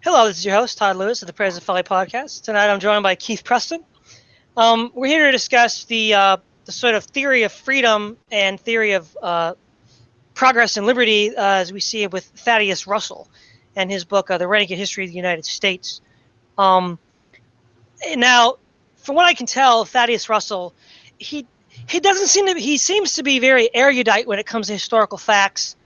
Hello, this is your host, Todd Lewis of the Praise and Folly podcast. Tonight I'm joined by Keith Preston. We're here to discuss the sort of theory of freedom and theory of progress and liberty as we see it with Thaddeus Russell and his book, The Renegade History of the United States. Um, Now, from what I can tell, Thaddeus Russell, he he seems to be very erudite when it comes to historical facts,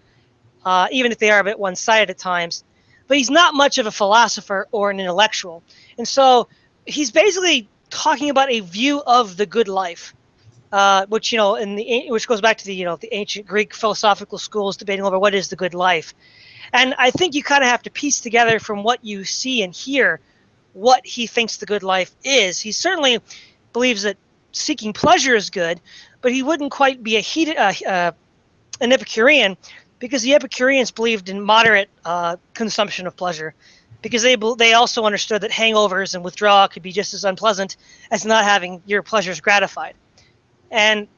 even if they are a bit one-sided at times. But he's not much of a philosopher or an intellectual, and so he's basically talking about a view of the good life, which which goes back to the ancient Greek philosophical schools debating over what is the good life. And I think you kind of have to piece together from what you see and hear what he thinks the good life is. He certainly believes that seeking pleasure is good, but he wouldn't quite be an Epicurean, because the Epicureans believed in moderate consumption of pleasure, because they also understood that hangovers and withdrawal could be just as unpleasant as not having your pleasures gratified. And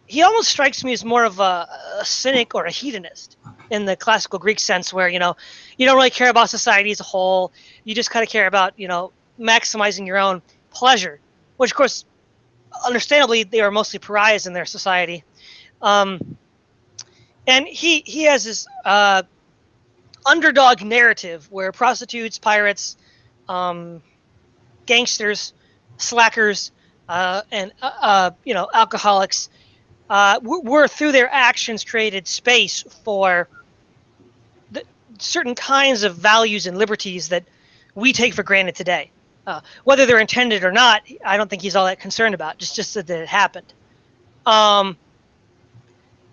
he almost strikes me as more of a cynic or a hedonist in the classical Greek sense, where you don't really care about society as a whole. You just kind of care about maximizing your own pleasure, which of course, understandably, they are mostly pariahs in their society. And he has this underdog narrative where prostitutes, pirates, gangsters, slackers, and alcoholics were through their actions created space for certain kinds of values and liberties that we take for granted today. Whether they're intended or not, I don't think he's all that concerned about. Just that it happened.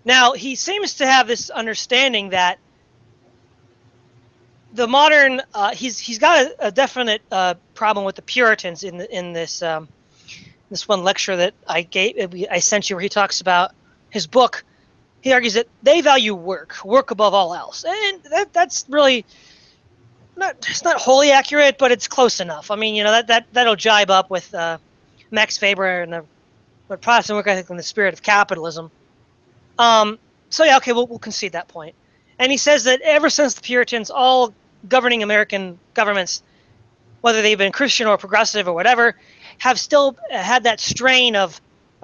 Now, he seems to have this understanding that the modern he's got a definite problem with the Puritans in this one lecture that I sent you, where he talks about his book. He argues that they value work above all else, and that's really it's not wholly accurate, but it's close enough. I mean, that'll jibe up with Max Weber and the Protestant work ethic and the spirit of capitalism. So yeah, okay, we'll concede that point. And he says that ever since the Puritans, all governing American governments, whether they've been Christian or progressive or whatever, have still had that strain of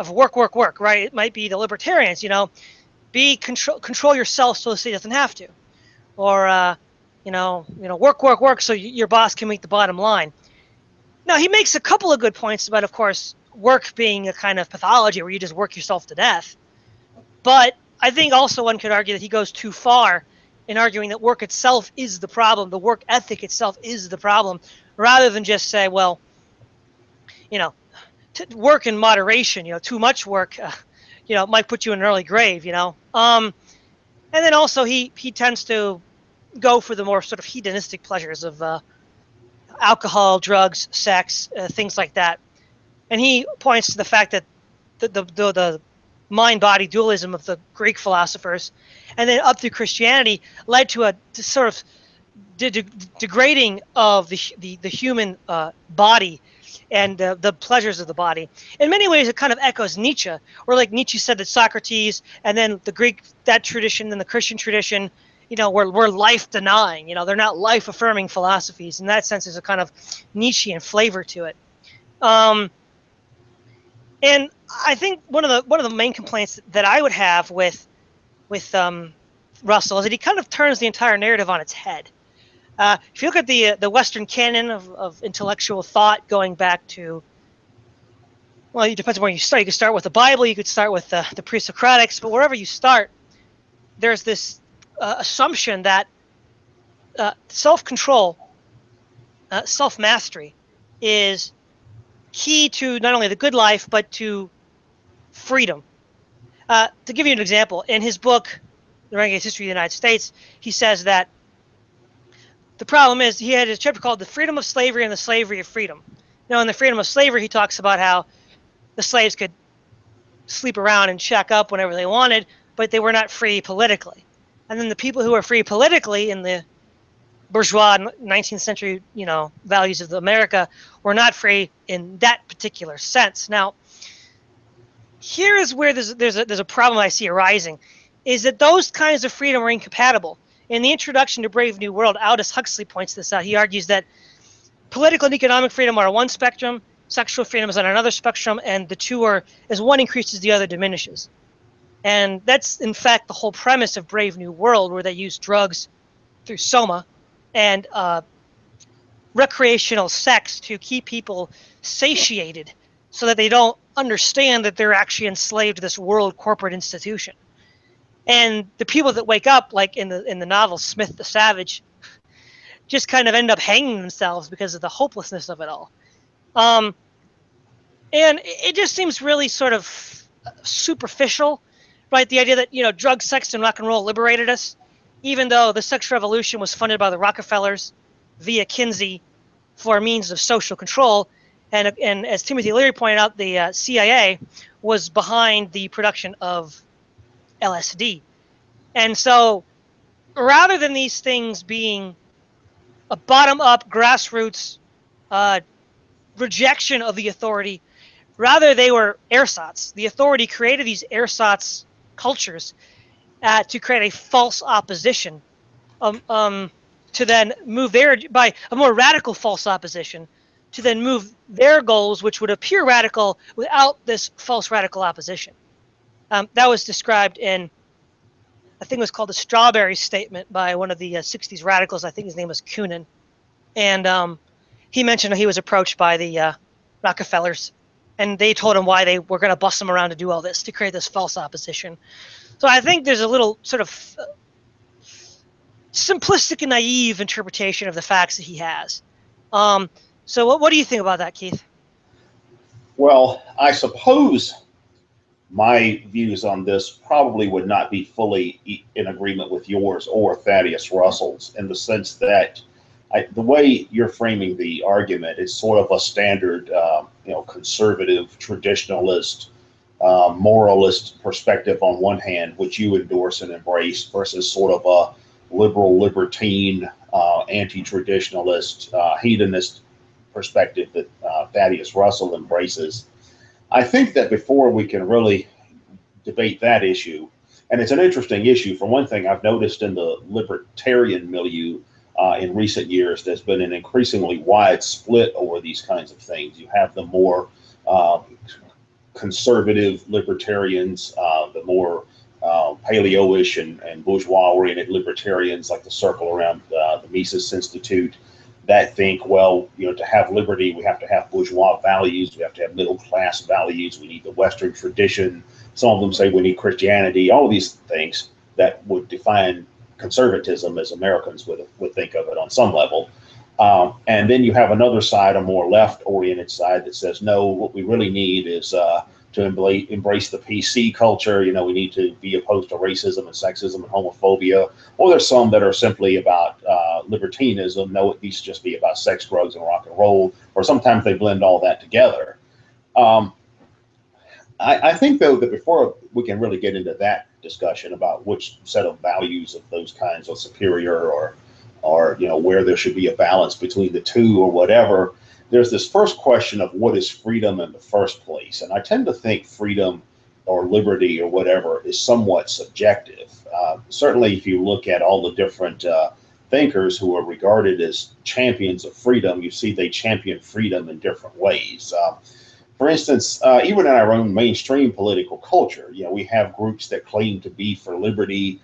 work, right? It might be the libertarians, control yourself so the state doesn't have to, or work so your boss can meet the bottom line. Now, he makes a couple of good points about, of course, work being a kind of pathology where you just work yourself to death. But I think also one could argue that he goes too far in arguing that work itself is the problem, the work ethic itself is the problem, rather than just say, well, work in moderation. Too much work, might put you in an early grave. And then also he tends to go for the more sort of hedonistic pleasures of alcohol, drugs, sex, things like that. And he points to the fact that the mind-body dualism of the Greek philosophers, and then up through Christianity, led to a sort of degrading of the human body and the pleasures of the body. In many ways, it kind of echoes Nietzsche, where like Nietzsche said that Socrates and then the Greek, that tradition, and the Christian tradition, were life-denying. They're not life-affirming philosophies. In that sense, there's a kind of Nietzschean flavor to it. And I think one of the main complaints that I would have with Russell is that he kind of turns the entire narrative on its head. If you look at the Western canon of intellectual thought, going back to, well, it depends on where you start. You could start with the Bible, you could start with the pre-Socratics, but wherever you start, there's this assumption that self-control, self-mastery, is key to not only the good life, but to freedom. To give you an example, in his book, The Renegade History of the United States, he says that the problem is, he had a chapter called The Freedom of Slavery and the Slavery of Freedom. In the freedom of slavery, he talks about how the slaves could sleep around and shack up whenever they wanted, but they were not free politically. And then the people who were free politically in the bourgeois 19th century, values of America, were not free in that particular sense. Now, here is where there's a problem I see arising, is that those kinds of freedom are incompatible. In the introduction to Brave New World, Aldous Huxley points this out. He argues that political and economic freedom are on one spectrum, sexual freedom is on another spectrum, and the two are, as one increases, the other diminishes. And that's, in fact, the whole premise of Brave New World, where they use drugs through soma and recreational sex to keep people satiated so that they don't understand that they're actually enslaved to this world corporate institution. And the people that wake up, like in the novel Smith the Savage, just kind of end up hanging themselves because of the hopelessness of it all. And it just seems really sort of superficial, right? The idea that, you know, drugs, sex, and rock and roll liberated us, even though the sex revolution was funded by the Rockefellers via Kinsey for means of social control. And as Timothy Leary pointed out, the CIA was behind the production of LSD. And so rather than these things being a bottom-up grassroots rejection of the authority, rather they were ersatz. The authority created these ersatz cultures to create a false opposition, to then move by a more radical false opposition, to then move their goals, which would appear radical without this false radical opposition. That was described in, I think it was called the Strawberry Statement by one of the 60s radicals. I think his name was Kunin. And he mentioned he was approached by the Rockefellers, and they told him why they were going to bust him around to do all this, to create this false opposition. So I think there's a little sort of simplistic and naive interpretation of the facts that he has. So what do you think about that, Keith? Well, I suppose my views on this probably would not be fully in agreement with yours or Thaddeus Russell's, in the sense that the way you're framing the argument is sort of a standard, conservative, traditionalist, moralist perspective on one hand, which you endorse and embrace, versus sort of a liberal, libertine, anti-traditionalist, hedonist perspective that Thaddeus Russell embraces. I think that before we can really debate that issue, and it's an interesting issue, for one thing, I've noticed in the libertarian milieu in recent years, there's been an increasingly wide split over these kinds of things. You have the more conservative libertarians, the more paleo-ish and bourgeois-oriented libertarians, like the circle around the Mises Institute, that think, well, to have liberty, we have to have bourgeois values, we have to have middle-class values, we need the Western tradition. Some of them say we need Christianity, all of these things that would define conservatism as Americans would think of it on some level. And then you have another side, a more left-oriented side, that says, no, what we really need is to embrace the PC culture. We need to be opposed to racism and sexism and homophobia. Or there's some that are simply about libertinism. No, it needs to just be about sex, drugs, and rock and roll. Or sometimes they blend all that together. I think, though, that before we can really get into that discussion about which set of values of those kinds are superior, or where there should be a balance between the two or whatever, there's this first question of what is freedom in the first place. And I tend to think freedom or liberty or whatever is somewhat subjective. Certainly, if you look at all the different thinkers who are regarded as champions of freedom, you see they champion freedom in different ways. For instance, even in our own mainstream political culture, we have groups that claim to be for liberty.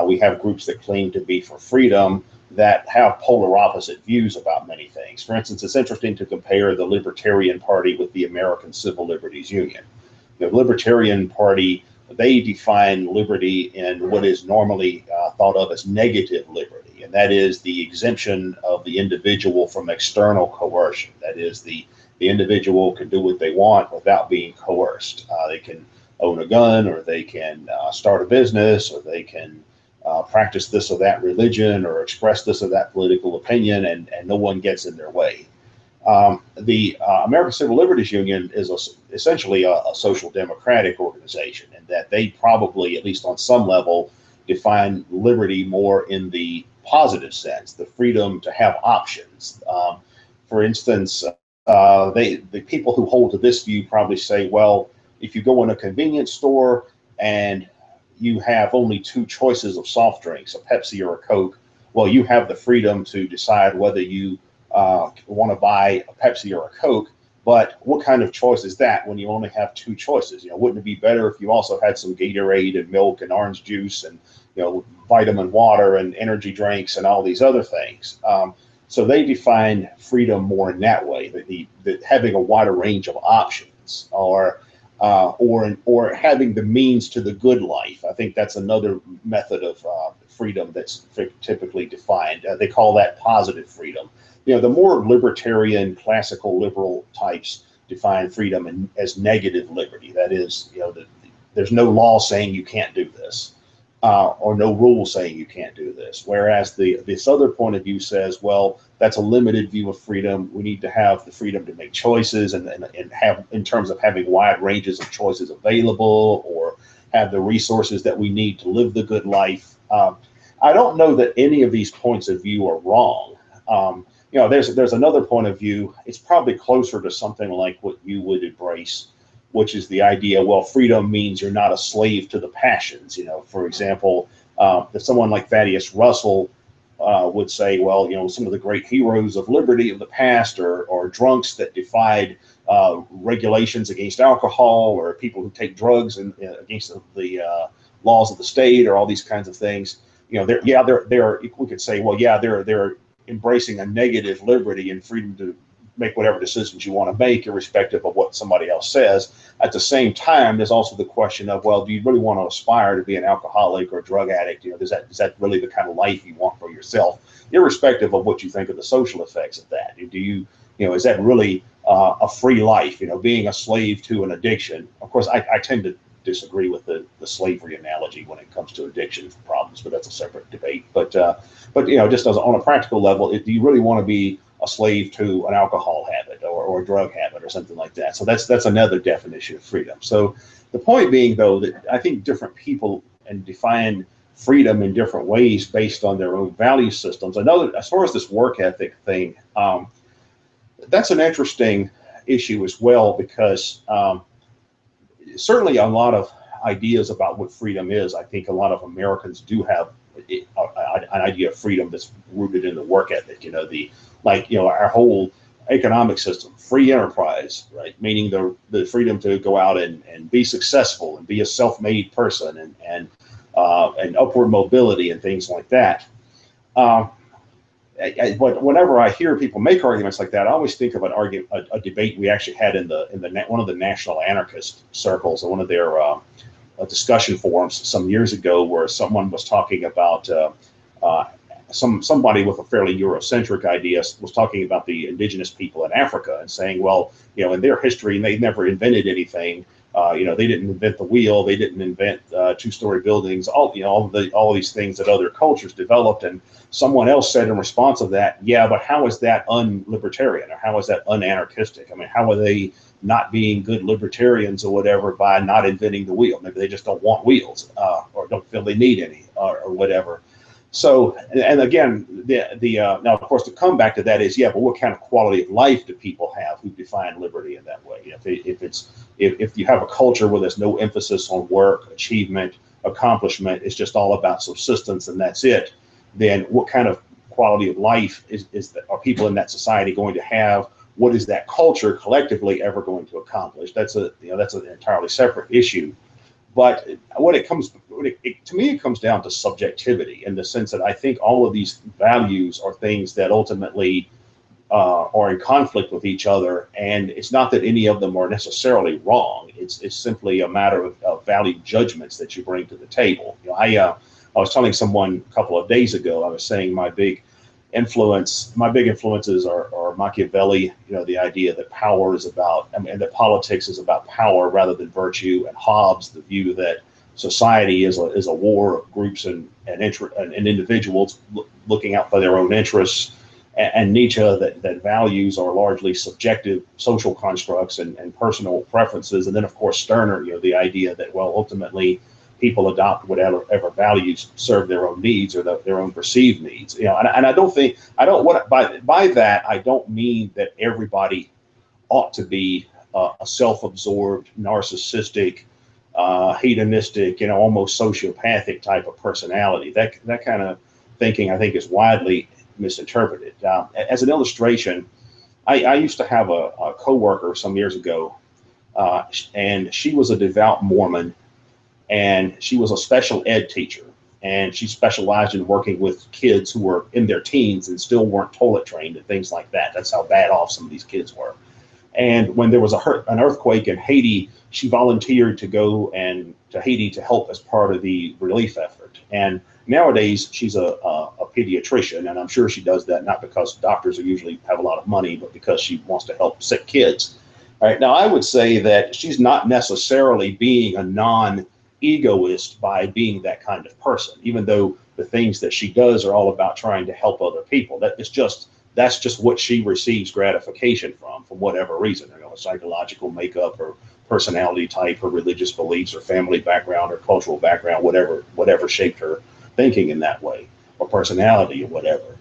We have groups that claim to be for freedom, that have polar opposite views about many things. For instance, it's interesting to compare the Libertarian Party with the American Civil Liberties Union. The Libertarian Party, they define liberty in what is normally thought of as negative liberty, and that is the exemption of the individual from external coercion. That is, the individual can do what they want without being coerced. They can own a gun, or they can start a business, or they can practice this or that religion, or express this or that political opinion, and no one gets in their way. The American Civil Liberties Union is essentially a social democratic organization, and that they probably, at least on some level, define liberty more in the positive sense, the freedom to have options. For instance, the people who hold to this view probably say, well, if you go in a convenience store and you have only two choices of soft drinks, a Pepsi or a Coke, well, you have the freedom to decide whether you want to buy a Pepsi or a Coke. But what kind of choice is that when you only have two choices? Wouldn't it be better if you also had some Gatorade and milk and orange juice and, vitamin water and energy drinks and all these other things? So they define freedom more in that way, that having a wider range of options, or having the means to the good life. I think that's another method of freedom that's typically defined. They call that positive freedom. The more libertarian, classical liberal types define freedom as negative liberty. That is, there's no law saying you can't do this, or no rule saying you can't do this. Whereas this other point of view says, well, that's a limited view of freedom. We need to have the freedom to make choices and have, in terms of having wide ranges of choices available, or have the resources that we need to live the good life. I don't know that any of these points of view are wrong. There's another point of view. It's probably closer to something like what you would embrace, which is the idea, well, freedom means you're not a slave to the passions. For example, if someone like Thaddeus Russell would say, well, some of the great heroes of liberty of the past are drunks that defied regulations against alcohol, or people who take drugs and against the laws of the state, or all these kinds of things. They're we could say, well, yeah, they're embracing a negative liberty and freedom to make whatever decisions you want to make, irrespective of what somebody else says. At the same time, there's also the question of, well, do you really want to aspire to be an alcoholic or a drug addict? Is that really the kind of life you want for yourself, irrespective of what you think of the social effects of that? Do you, is that really a free life? Being a slave to an addiction. Of course, I tend to disagree with the slavery analogy when it comes to addiction problems, but that's a separate debate. But just as on a practical level, do you really want to be a slave to an alcohol habit or a drug habit or something like that? So that's another definition of freedom. So the point being, though, that I think different people define freedom in different ways based on their own value systems. As far as this work ethic thing, that's an interesting issue as well, because certainly a lot of ideas about what freedom is. I think a lot of Americans do have an idea of freedom that's rooted in the work ethic. Our whole economic system, free enterprise, right? Meaning the freedom to go out and be successful and be a self-made person, and upward mobility and things like that. But whenever I hear people make arguments like that, I always think of a debate we actually had in one of the national anarchist circles, or one of their discussion forums some years ago, where someone was talking about somebody with a fairly Eurocentric idea was talking about the indigenous people in Africa and saying, well, in their history, they never invented anything. They didn't invent the wheel. They didn't invent two-story buildings. All these things that other cultures developed. And someone else said in response to that, yeah, but how is that un-libertarian, or how is that un-anarchistic? I mean, how are they not being good libertarians or whatever by not inventing the wheel? Maybe they just don't want wheels, or don't feel they need any, or whatever. So, and again, now, of course, to come back to that is, yeah, but what kind of quality of life do people have who define liberty in that way? If you have a culture where there's no emphasis on work, achievement, accomplishment, it's just all about subsistence and that's it, then what kind of quality of life are people in that society going to have? What is that culture collectively ever going to accomplish? That's an entirely separate issue. But when it comes, to me, it comes down to subjectivity, in the sense that I think all of these values are things that ultimately are in conflict with each other. And it's not that any of them are necessarily wrong. It's simply a matter of value judgments that you bring to the table. I was telling someone a couple of days ago, I was saying my big influences are Machiavelli, the idea that power is about, and that politics is about power rather than virtue, and Hobbes, the view that society is a war of groups and individuals looking out for their own interests, and Nietzsche, that values are largely subjective social constructs and personal preferences, and then of course Stirner, the idea that, well, ultimately people adopt whatever values serve their own needs, or their own perceived needs. And I don't by that I don't mean that everybody ought to be a self-absorbed, narcissistic, hedonistic, almost sociopathic type of personality. That kind of thinking, I think, is widely misinterpreted. As an illustration, I used to have a coworker some years ago, and she was a devout Mormon, and she was a special ed teacher, and she specialized in working with kids who were in their teens and still weren't toilet trained and things like that. That's how bad off some of these kids were. And when there was an earthquake in Haiti, she volunteered to go to Haiti to help as part of the relief effort. And nowadays, she's a pediatrician, and I'm sure she does that not because doctors usually have a lot of money, but because she wants to help sick kids. All right. Now, I would say that she's not necessarily being a non-egoist by being that kind of person, even though the things that she does are all about trying to help other people. That's just what she receives gratification from whatever reason, psychological makeup or personality type or religious beliefs or family background or cultural background, whatever shaped her thinking in that way, or personality or whatever.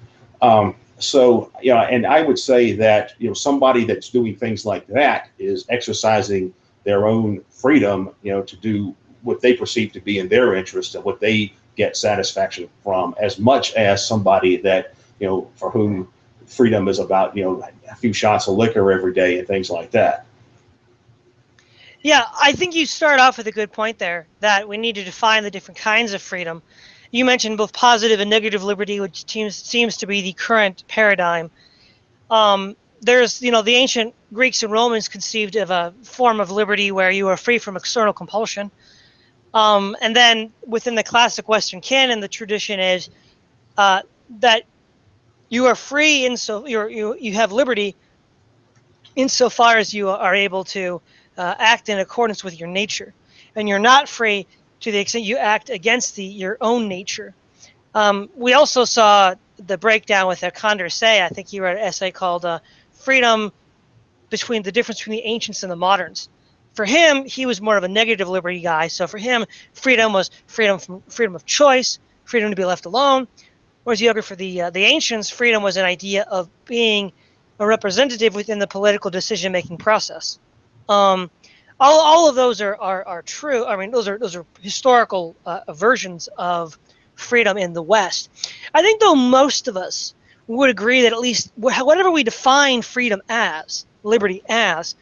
So, and I would say that, somebody that's doing things like that is exercising their own freedom, to do what they perceive to be in their interest and what they get satisfaction from, as much as somebody that, for whom freedom is about, a few shots of liquor every day and things like that. Yeah, I think you start off with a good point there, that we need to define the different kinds of freedom. You mentioned both positive and negative liberty, which seems to be the current paradigm. There's, the ancient Greeks and Romans conceived of a form of liberty where you are free from external compulsion. And then within the classic Western canon, the tradition is that you are free you have liberty insofar as you are able to act in accordance with your nature, and you're not free to the extent you act against your own nature. We also saw the breakdown with Condorcet. I think he wrote an essay called "Freedom the difference between the ancients and the moderns." For him, he was more of a negative liberty guy. So for him, freedom was freedom of choice, freedom to be left alone. Whereas for the ancients, freedom was an idea of being a representative within the political decision-making process. All of those are true. I mean, those are historical versions of freedom in the West. I think, though, most of us would agree that at least whatever we define freedom as, liberty as,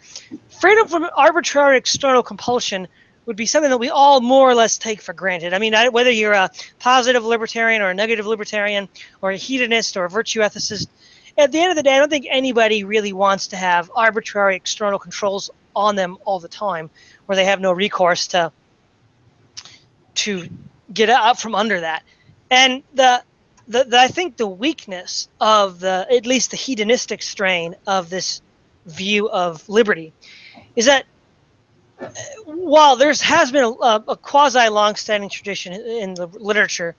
freedom from arbitrary external compulsion would be something that we all more or less take for granted. I mean, whether you're a positive libertarian or a negative libertarian or a hedonist or a virtue ethicist, at the end of the day, I don't think anybody really wants to have arbitrary external controls on them all the time, where they have no recourse to get out from under that. And I think the weakness of at least the hedonistic strain of this view of liberty is that while there has been a quasi long-standing tradition in the literature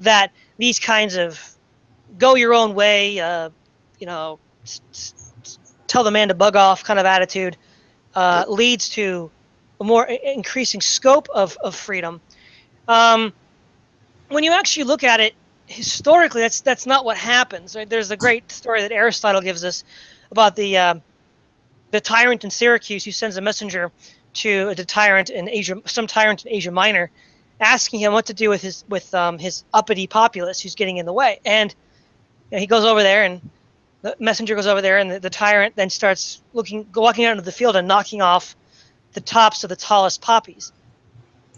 that these kinds of go your own way, tell the man to bug off kind of attitude leads to a more increasing scope of freedom. When you actually look at it historically, that's not what happens. Right? There's a great story that Aristotle gives us about the tyrant in Syracuse who sends a messenger to some tyrant in Asia Minor, asking him what to do with his uppity populace who's getting in the way. And he goes over there, and the messenger goes over there, and the tyrant then starts walking out into the field and knocking off the tops of the tallest poppies.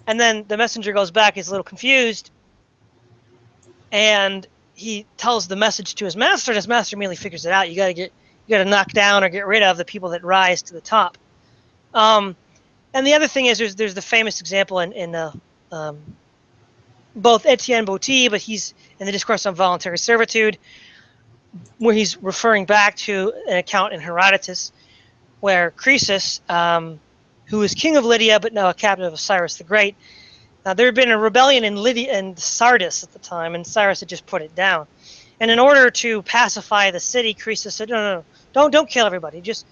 And then the messenger goes back, he's a little confused, and he tells the message to his master, and his master immediately figures it out. You got to knock down or get rid of the people that rise to the top. And the other thing is, there's the famous example in both Etienne Bouty, but he's in the Discourse on Voluntary Servitude, where he's referring back to an account in Herodotus, where Croesus, who was king of Lydia but now a captive of Cyrus the Great, there had been a rebellion in Sardis at the time, and Cyrus had just put it down. And in order to pacify the city, Croesus said, no, don't kill everybody. Just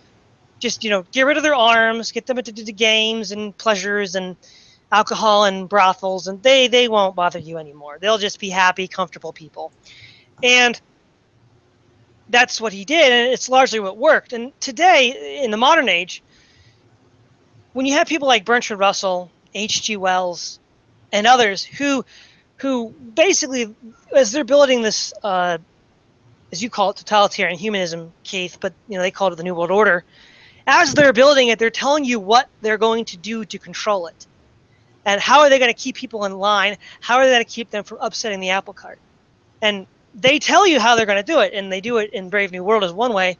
get rid of their arms, get them into the games and pleasures and alcohol and brothels, and they won't bother you anymore. They'll just be happy, comfortable people. And that's what he did, and it's largely what worked. And today, in the modern age, when you have people like Bertrand Russell, H.G. Wells, and others who who basically, as they're building this, as you call it, totalitarian humanism, Keith, but they call it the New World Order. As they're building it, they're telling you what they're going to do to control it, and how are they going to keep people in line? How are they going to keep them from upsetting the apple cart? And they tell you how they're going to do it, and they do it in Brave New World as one way.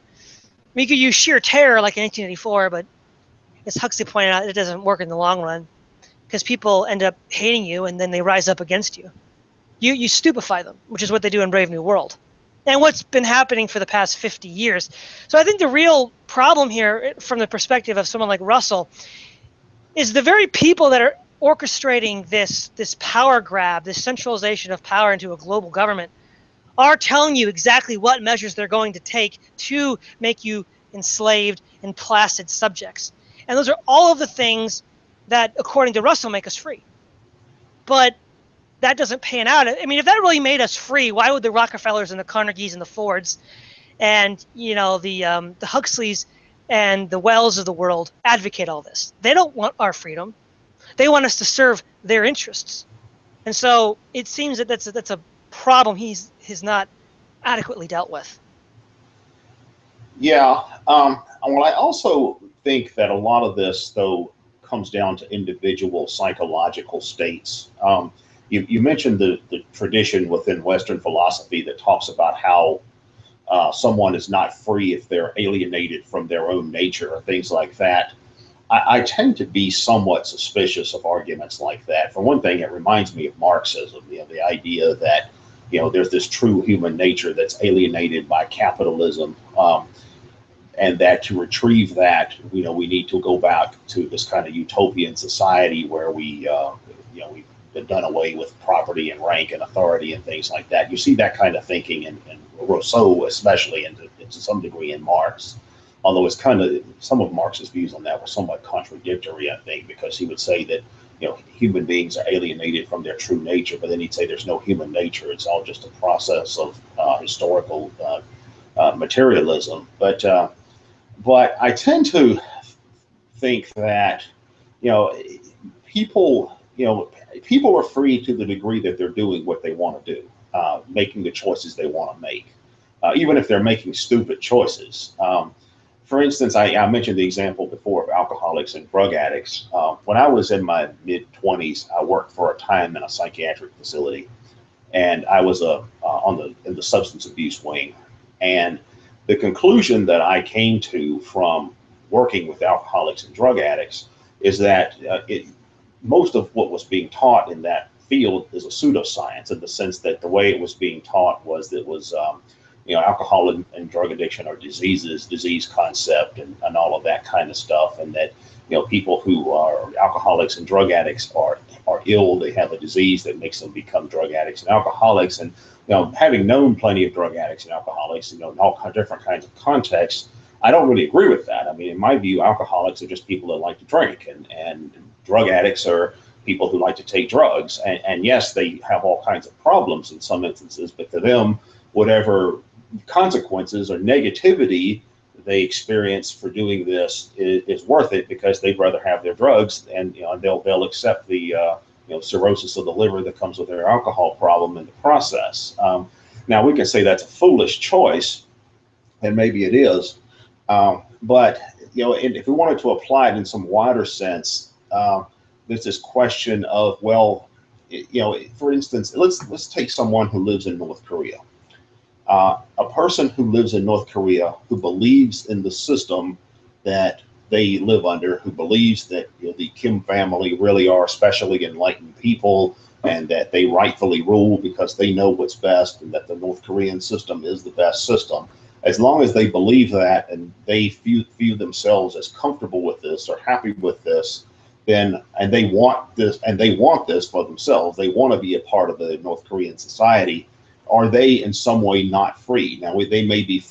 You could use sheer terror like in 1884, but as Huxley pointed out, it doesn't work in the long run because people end up hating you and then they rise up against you. You stupefy them, which is what they do in Brave New World. And what's been happening for the past 50 years. So I think the real problem here, from the perspective of someone like Russell, is the very people that are orchestrating this power grab, this centralization of power into a global government, are telling you exactly what measures they're going to take to make you enslaved and placid subjects. And those are all of the things that, according to Russell, make us free. But that doesn't pan out. I mean, if that really made us free, why would the Rockefellers and the Carnegies and the Fords and the Huxleys and the Wells of the world advocate all this? They don't want our freedom. They want us to serve their interests. And so it seems that that's a problem he's not adequately dealt with. Yeah. Well, I also think that a lot of this, though, comes down to individual psychological states. You mentioned the tradition within Western philosophy that talks about how someone is not free if they're alienated from their own nature or things like that. I tend to be somewhat suspicious of arguments like that. For one thing, it reminds me of Marxism, the idea that there's this true human nature that's alienated by capitalism, and that to retrieve that, we need to go back to this kind of utopian society where we've done away with property and rank and authority and things like that. You see that kind of thinking in Rousseau, especially, and to some degree in Marx. Although it's kind of, some of Marx's views on that were somewhat contradictory, I think, because he would say that human beings are alienated from their true nature, but then he'd say there's no human nature. It's all just a process of historical materialism. But I tend to think that people are free to the degree that they're doing what they want to do, making the choices they want to make, even if they're making stupid choices. For instance, I mentioned the example before of alcoholics and drug addicts. When I was in my mid-20s, I worked for a time in a psychiatric facility, and I was in the substance abuse wing. And the conclusion that I came to from working with alcoholics and drug addicts is that most of what was being taught in that field is a pseudoscience, in the sense that the way it was being taught was alcohol and drug addiction are disease concept and all of that kind of stuff, and that people who are alcoholics and drug addicts are ill. They have a disease that makes them become drug addicts and alcoholics. And having known plenty of drug addicts and alcoholics, in all different kinds of contexts, I don't really agree with that. I mean, in my view, alcoholics are just people that like to drink, and drug addicts are people who like to take drugs. And yes, they have all kinds of problems in some instances, but to them, whatever consequences or negativity they experience for doing this is worth it, because they'd rather have their drugs, and they'll accept the cirrhosis of the liver that comes with their alcohol problem in the process. Now we can say that's a foolish choice, and maybe it is, but if we wanted to apply it in some wider sense, there's this question of, well, for instance, let's take someone who lives in North Korea. A person who lives in North Korea, who believes in the system that they live under, who believes that the Kim family really are specially enlightened people, and that they rightfully rule because they know what's best, and that the North Korean system is the best system. As long as they believe that, and they view themselves as comfortable with this or happy with this, and they want this for themselves, they want to be a part of the North Korean society. Are they in some way not free? Now, they may be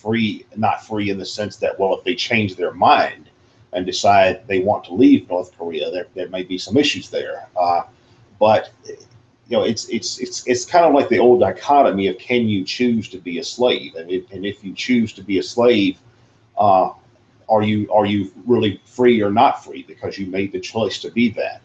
not free in the sense that, well, if they change their mind and decide they want to leave North Korea, there may be some issues there. But it's kind of like the old dichotomy of, can you choose to be a slave? And if you choose to be a slave, are you really free or not free because you made the choice to be that?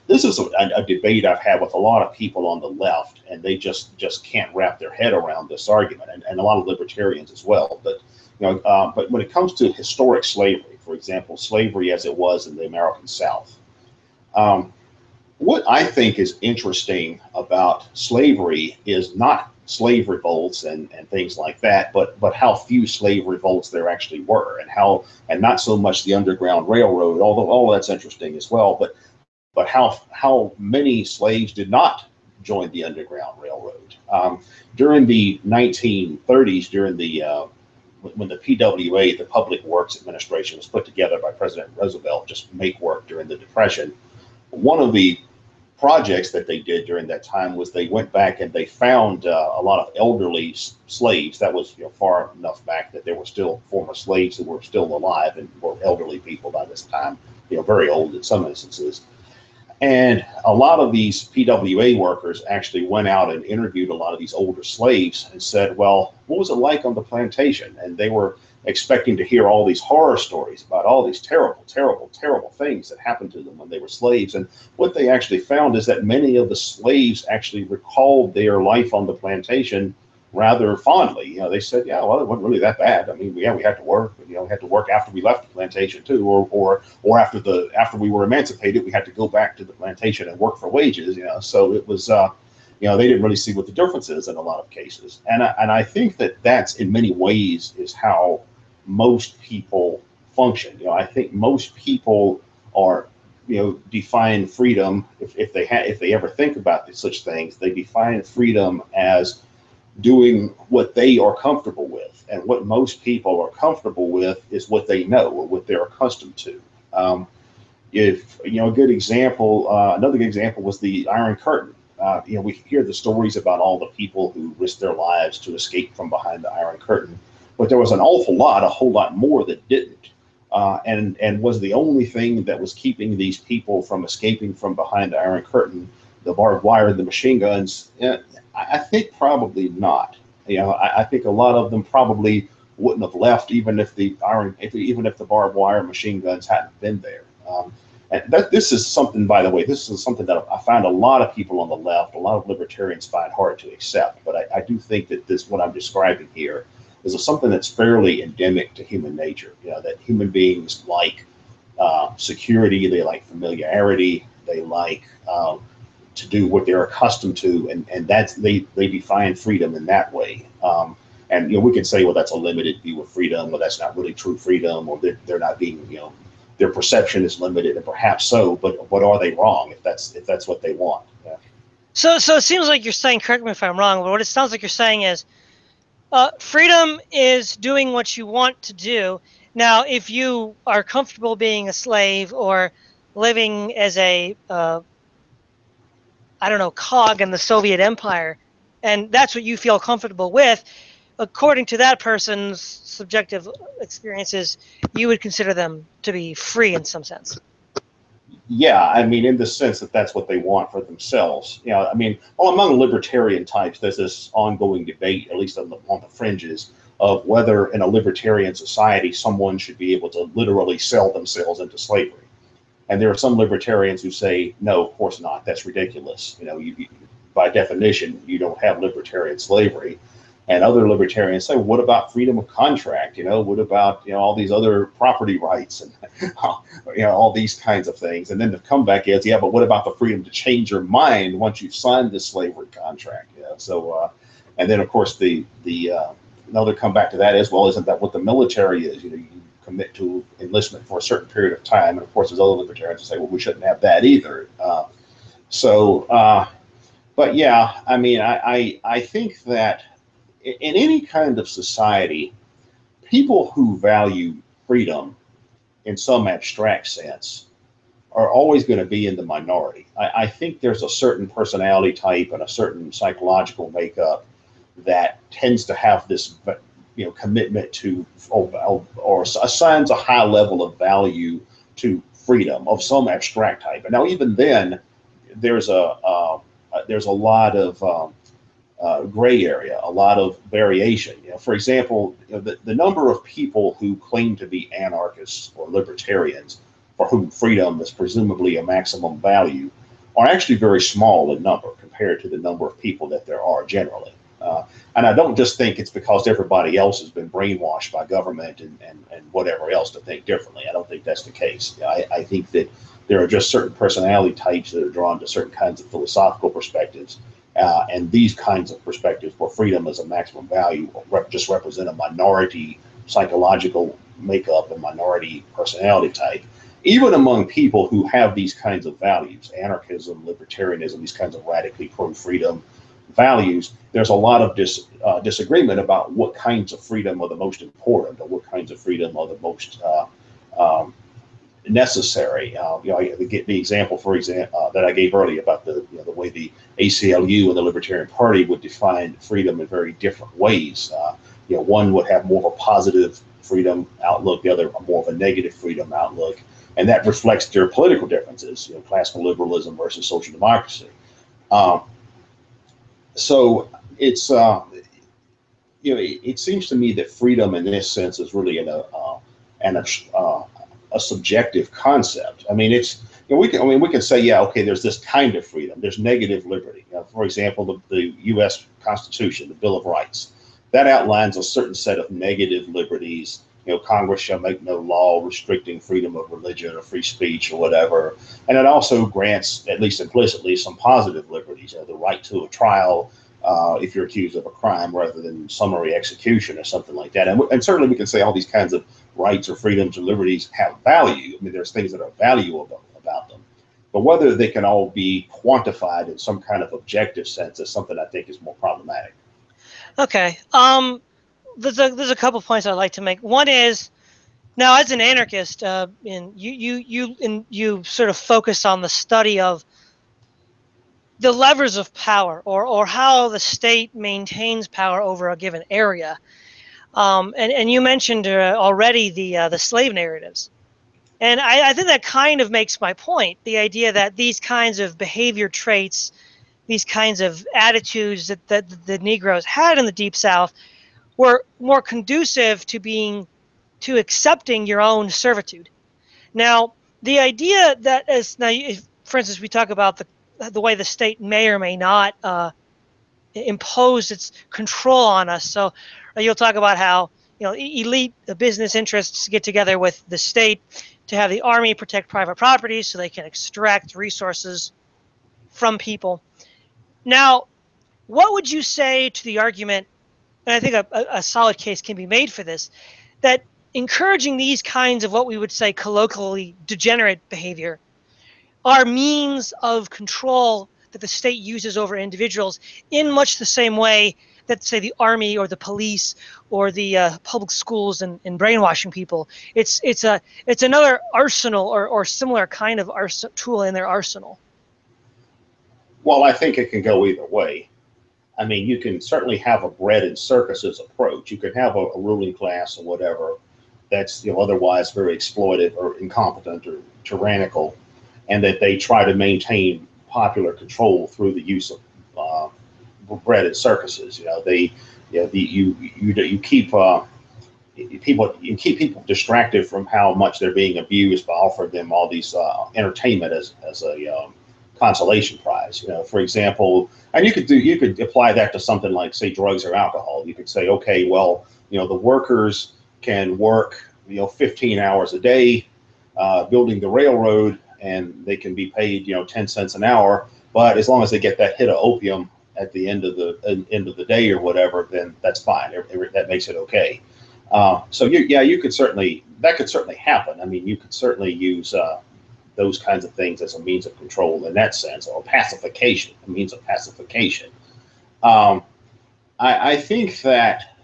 This is a debate I've had with a lot of people on the left, and they just can't wrap their head around this argument, and a lot of libertarians as well. But but when it comes to historic slavery, for example, slavery as it was in the American South, what I think is interesting about slavery is not slave revolts and things like that, but how few slave revolts there actually were, and not so much the Underground Railroad, although all that's interesting as well, but how many slaves did not join the Underground Railroad. During the 1930s, during when the PWA, the Public Works Administration, was put together by President Roosevelt, just to make work during the Depression, one of the projects that they did during that time was they went back and they found a lot of elderly slaves. That was far enough back that there were still former slaves who were still alive and were elderly people by this time, very old in some instances. And a lot of these PWA workers actually went out and interviewed a lot of these older slaves and said, well, what was it like on the plantation? And they were expecting to hear all these horror stories about all these terrible, terrible, terrible things that happened to them when they were slaves. And what they actually found is that many of the slaves actually recalled their life on the plantation rather fondly. They said, yeah, well, it wasn't really that bad. I mean, yeah, we had to work, but, we had to work after we left the plantation too, or after we were emancipated, we had to go back to the plantation and work for wages. So it was, they didn't really see what the difference is in a lot of cases. And I think that that's in many ways is how most people function. I think most people are, define freedom, if they ever think about such things, they define freedom as doing what they are comfortable with, and what most people are comfortable with is what they know or what they're accustomed to. If a good example, another good example was the Iron Curtain. We hear the stories about all the people who risked their lives to escape from behind the Iron Curtain, but there was an awful lot, a whole lot more that didn't, and was the only thing that was keeping these people from escaping from behind the Iron Curtain the barbed wire and the machine guns. I think probably not. I think a lot of them probably wouldn't have left even if the barbed wire machine guns hadn't been there. And this is something, by the way, this is something that I find a lot of people on the left, a lot of libertarians find hard to accept. But I do think that what I'm describing here is something that's fairly endemic to human nature. That human beings like security, they like familiarity, they like to do what they're accustomed to, and that's they define freedom in that way. And we can say, well, that's a limited view of freedom, or that's not really true freedom, or they're not being, their perception is limited, and perhaps so. But are they wrong if that's what they want? Yeah. So it seems like you're saying, correct me if I'm wrong, but what it sounds like you're saying is freedom is doing what you want to do. Now, if you are comfortable being a slave or living as a cog in the Soviet Empire, and that's what you feel comfortable with, according to that person's subjective experiences, you would consider them to be free in some sense. Yeah, I mean, in the sense that that's what they want for themselves. Among libertarian types, there's this ongoing debate, at least on the fringes, of whether in a libertarian society someone should be able to literally sell themselves into slavery. And there are some libertarians who say, no, of course not. That's ridiculous. By definition, you don't have libertarian slavery. And other libertarians say, what about freedom of contract? What about, all these other property rights and, all these kinds of things. And then the comeback is, yeah, but what about the freedom to change your mind once you've signed this slavery contract? So, and then of course another comeback to that is, well, isn't that what the military is? You commit to enlistment for a certain period of time. And of course, there's other libertarians who say, well, we shouldn't have that either. But yeah, I think that in any kind of society, people who value freedom in some abstract sense are always going to be in the minority. I think there's a certain personality type and a certain psychological makeup that tends to have this commitment to or assigns a high level of value to freedom of some abstract type. And now even then, there's a lot of gray area, a lot of variation. For example, the number of people who claim to be anarchists or libertarians, for whom freedom is presumably a maximum value, are actually very small in number compared to the number of people that there are generally. And I don't just think it's because everybody else has been brainwashed by government and whatever else to think differently. I don't think that's the case. I think that there are just certain personality types that are drawn to certain kinds of philosophical perspectives. And these kinds of perspectives where freedom is a maximum value just represent a minority psychological makeup and minority personality type. Even among people who have these kinds of values, anarchism, libertarianism, these kinds of radically pro-freedom values, there's a lot of disagreement about what kinds of freedom are the most important or what kinds of freedom are the most necessary. The example, for example, that I gave earlier about the way the ACLU and the Libertarian Party would define freedom in very different ways. One would have more of a positive freedom outlook, the other more of a negative freedom outlook, and that reflects their political differences. Classical liberalism versus social democracy. So it's it seems to me that freedom in this sense is really a subjective concept. I mean, we can say, yeah, okay, there's this kind of freedom. There's negative liberty. For example, the U.S. Constitution, the Bill of Rights, that outlines a certain set of negative liberties. Congress shall make no law restricting freedom of religion or free speech or whatever. And it also grants, at least implicitly, some positive liberties, the right to a trial if you're accused of a crime rather than summary execution or something like that. And certainly we can say all these kinds of rights or freedoms or liberties have value. I mean, there's things that are valuable about them. But whether they can all be quantified in some kind of objective sense is something I think is more problematic. Okay. There's a couple points I'd like to make. One is, now as an anarchist, you sort of focus on the study of the levers of power, or how the state maintains power over a given area. And you mentioned already the slave narratives. And I think that kind of makes my point, the idea that these kinds of behavior traits, these kinds of attitudes that the Negroes had in the Deep South were more conducive to accepting your own servitude. Now, the idea that for instance, we talk about the way the state may or may not impose its control on us. So you'll talk about how elite business interests get together with the state to have the army protect private property so they can extract resources from people. Now, what would you say to the argument, and I think a solid case can be made for this, that encouraging these kinds of what we would say colloquially degenerate behavior are means of control that the state uses over individuals in much the same way that, say, the army or the police or the public schools and brainwashing people? It's another arsenal or similar kind of tool in their arsenal. Well, I think it can go either way. I mean, you can certainly have a bread and circuses approach. You can have a ruling class or whatever that's otherwise very exploitive or incompetent or tyrannical, and that they try to maintain popular control through the use of bread and circuses. You keep people distracted from how much they're being abused by offering them all these entertainment as a consolation prize. For example, and you could apply that to something like, say, drugs or alcohol. You could say, okay, well, the workers can work 15 hours a day building the railroad, and they can be paid 10 cents an hour, but as long as they get that hit of opium at the end of the day or whatever, then that's fine. That makes it okay. So that could certainly happen. I mean, you could certainly use those kinds of things as a means of control in that sense, or pacification, a means of pacification. I think that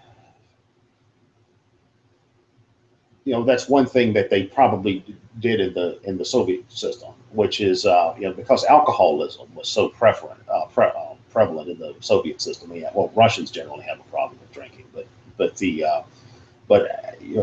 that's one thing that they probably did in the Soviet system, which is because alcoholism was so prevalent in the Soviet system. Russians generally have a problem with drinking, but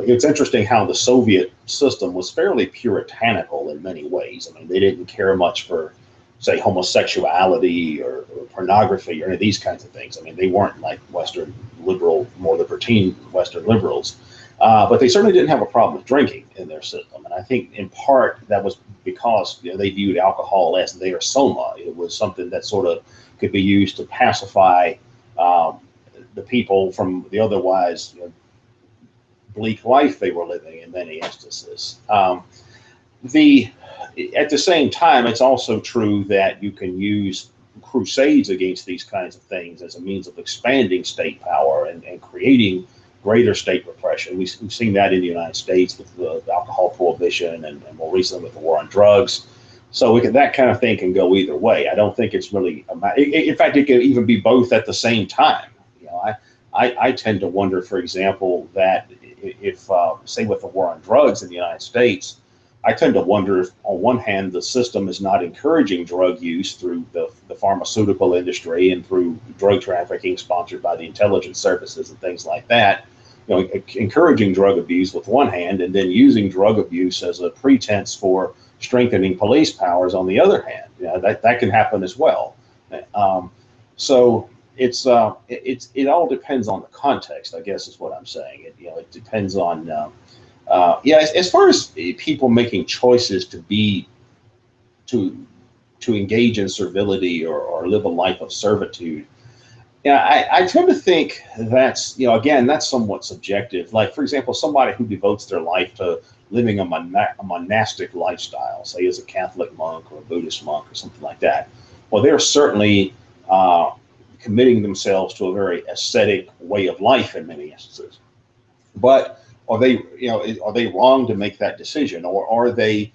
it's interesting how the Soviet system was fairly puritanical in many ways. I mean, they didn't care much for say, homosexuality or pornography or any of these kinds of things. I mean, they weren't like Western liberal, more libertine Western liberals, but they certainly didn't have a problem with drinking in their system. And I think in part that was because they viewed alcohol as their soma. It was something that sort of could be used to pacify the people from the otherwise bleak life they were living in many instances. At the same time, it's also true that you can use crusades against these kinds of things as a means of expanding state power and creating greater state repression. We've seen that in the United States with the alcohol prohibition and more recently with the war on drugs. So that kind of thing can go either way. I don't think it's really, in fact, it can even be both at the same time. I tend to wonder, for example, that if say with the war on drugs in the United States, I tend to wonder if, on one hand, the system is not encouraging drug use through the pharmaceutical industry and through drug trafficking sponsored by the intelligence services and things like that, encouraging drug abuse with one hand, and then using drug abuse as a pretense for strengthening police powers on the other hand. That can happen as well. So it all depends on the context, I guess is what I'm saying. It depends on. As far as people making choices to engage in servility or live a life of servitude, I tend to think that's, again, that's somewhat subjective. Like, for example, somebody who devotes their life to living a monastic lifestyle, say as a Catholic monk or a Buddhist monk or something like that, well, they're certainly committing themselves to a very ascetic way of life in many instances. But are they wrong to make that decision, or are they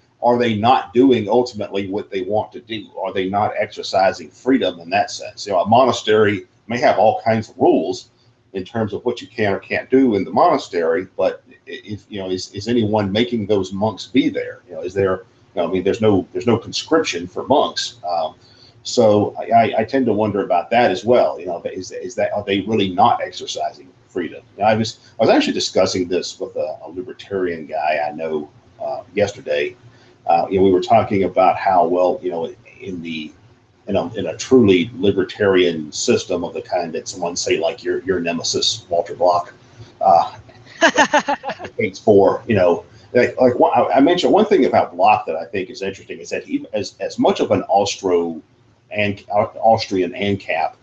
not doing ultimately what they want to do? Are they not exercising freedom in that sense? A monastery may have all kinds of rules in terms of what you can or can't do in the monastery, but if is anyone making those monks be there? Is there? There's no conscription for monks. So I tend to wonder about that as well. Are they really not exercising freedom? I was actually discussing this with a libertarian guy I know yesterday. We were talking about how, well, in a truly libertarian system of the kind that someone, say, like your nemesis Walter Block advocates for, I mentioned one thing about Block that I think is interesting is that he, as much of an Austrian ANCAP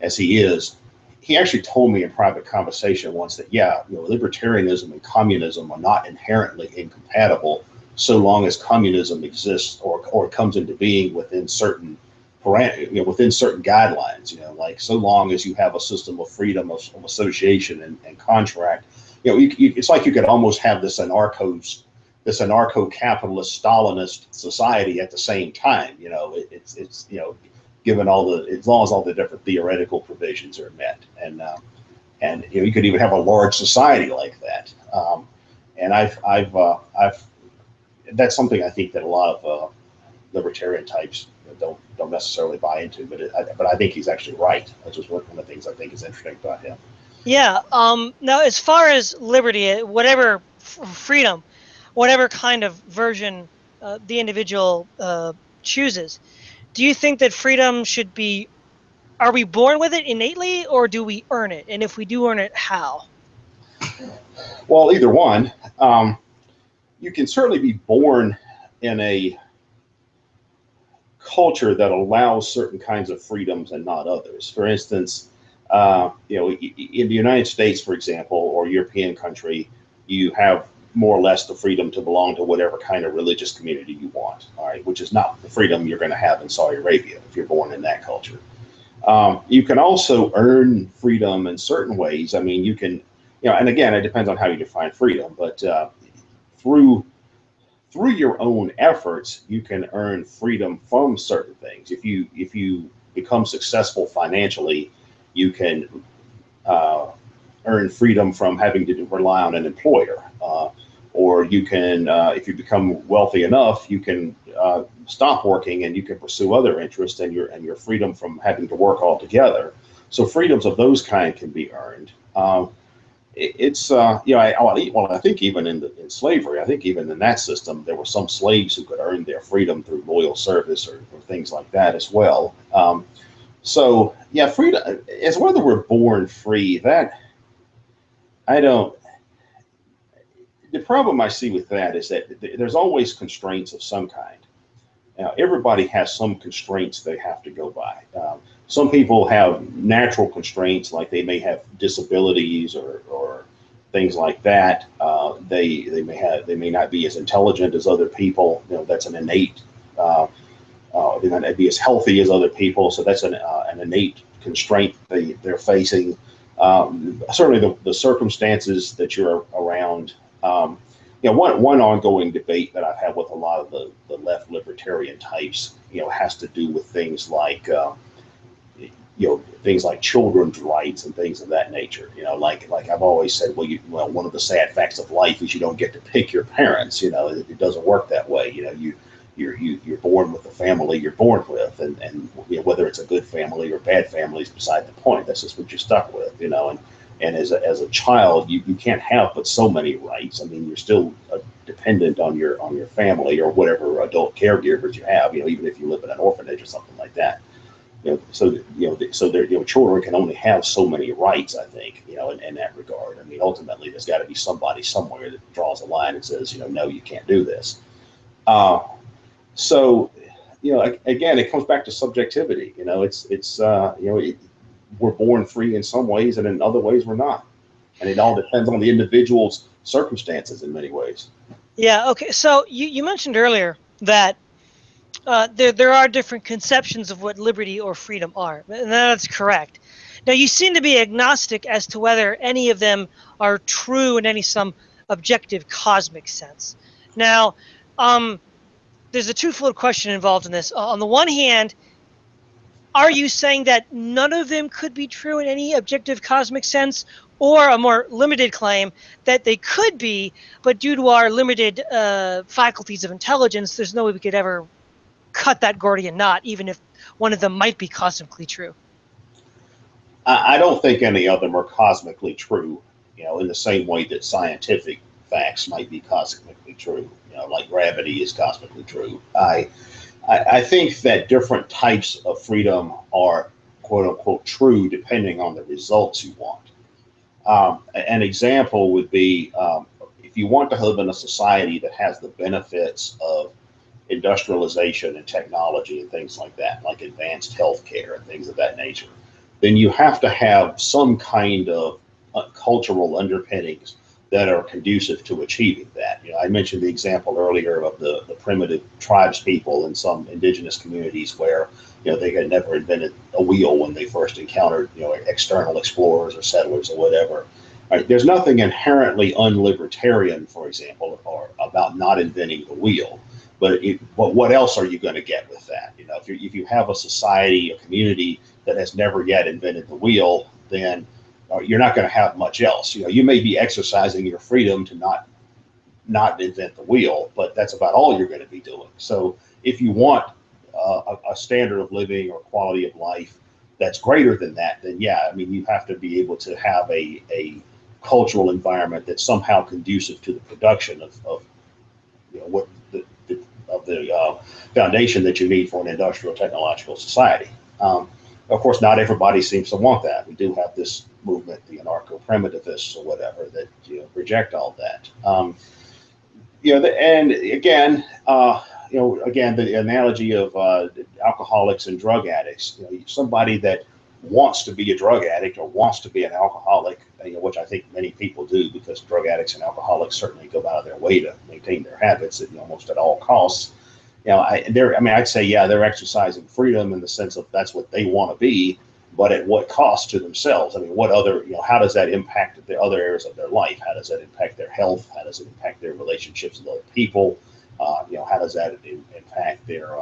as he is, he actually told me in private conversation once that, libertarianism and communism are not inherently incompatible so long as communism exists or comes into being within certain within certain guidelines, like so long as you have a system of freedom of association and contract, it's like you could almost have this anarcho-capitalist Stalinist society at the same time. It's given as long as all the different theoretical provisions are met, and you could even have a large society like that. And I've that's something I think that a lot of libertarian types don't necessarily buy into, but I think he's actually right. That's just one of the things I think is interesting about him. Yeah. Now, as far as liberty, whatever freedom, whatever kind of version the individual chooses, do you think that freedom should be? Are we born with it innately, or do we earn it? And if we do earn it, how? Well, either one. You can certainly be born in a culture that allows certain kinds of freedoms and not others. For instance, in the United States, for example, or European country, you have more or less the freedom to belong to whatever kind of religious community you want, all right, which is not the freedom you're going to have in Saudi Arabia if you're born in that culture. You can also earn freedom in certain ways. I mean, you can, and again, it depends on how you define freedom, but through your own efforts, you can earn freedom from certain things. If you become successful financially, you can earn freedom from having to rely on an employer, or you can, if you become wealthy enough, you can stop working and you can pursue other interests, and your freedom from having to work altogether. So freedoms of those kind can be earned. I think even in slavery, I think even in that system, there were some slaves who could earn their freedom through loyal service or things like that as well. So yeah, freedom, as whether we're born free, that I don't. The problem I see with that is that there's always constraints of some kind. Now, everybody has some constraints they have to go by. Some people have natural constraints, like they may have disabilities or things like that. They may not be as intelligent as other people. That's an innate. They might not be as healthy as other people, so that's an innate constraint they're facing. Certainly, the circumstances that you're around. One ongoing debate that I've had with a lot of the left libertarian types, has to do with things like, things like children's rights and things of that nature. Like I've always said, one of the sad facts of life is you don't get to pick your parents. It doesn't work that way. You're born with the family you're born with, and whether it's a good family or bad family is beside the point. That's just what you're stuck with. And as a child, you can't have but so many rights. I mean, you're still dependent on your family or whatever adult caregivers you have. Even if you live in an orphanage or something like that. So children can only have so many rights. I think in that regard. I mean, ultimately, there's got to be somebody somewhere that draws a line and says, no, you can't do this. So again, it comes back to subjectivity. We're born free in some ways, and in other ways we're not. And it all depends on the individual's circumstances in many ways. Yeah, okay. So you mentioned earlier that there are different conceptions of what liberty or freedom are, and that's correct. Now, you seem to be agnostic as to whether any of them are true in some objective cosmic sense. Now, there's a twofold question involved in this. On the one hand, are you saying that none of them could be true in any objective cosmic sense, or a more limited claim that they could be, but due to our limited faculties of intelligence, there's no way we could ever cut that Gordian knot, even if one of them might be cosmically true? I don't think any of them are cosmically true, in the same way that scientific facts might be cosmically true, like gravity is cosmically true. I think that different types of freedom are, quote unquote, true depending on the results you want. An example would be if you want to live in a society that has the benefits of industrialization and technology and things like that, like advanced healthcare and things of that nature, then you have to have some kind of cultural underpinnings that are conducive to achieving that. I mentioned the example earlier of the primitive tribes people in some indigenous communities where they had never invented a wheel when they first encountered external explorers or settlers or whatever. Right? There's nothing inherently unlibertarian, for example, or about not inventing the wheel. But what else are you going to get with that? If you have a society, a community that has never yet invented the wheel, then you're not going to have much else. You may be exercising your freedom to not invent the wheel, but that's about all you're going to be doing. So if you want a standard of living or quality of life that's greater than that, then yeah, I mean, you have to be able to have a cultural environment that's somehow conducive to the production of what the foundation that you need for an industrial technological society. Of course, not everybody seems to want that. We do have this movement, the anarcho-primitivists or whatever, that reject all that. And again, the analogy of alcoholics and drug addicts. Somebody that wants to be a drug addict or wants to be an alcoholic, which I think many people do, because drug addicts and alcoholics certainly go out of their way to maintain their habits at almost at all costs. I'd say, yeah, they're exercising freedom in the sense of that's what they want to be, but at what cost to themselves? I mean, how does that impact the other areas of their life? How does that impact their health? How does it impact their relationships with other people? How does that impact their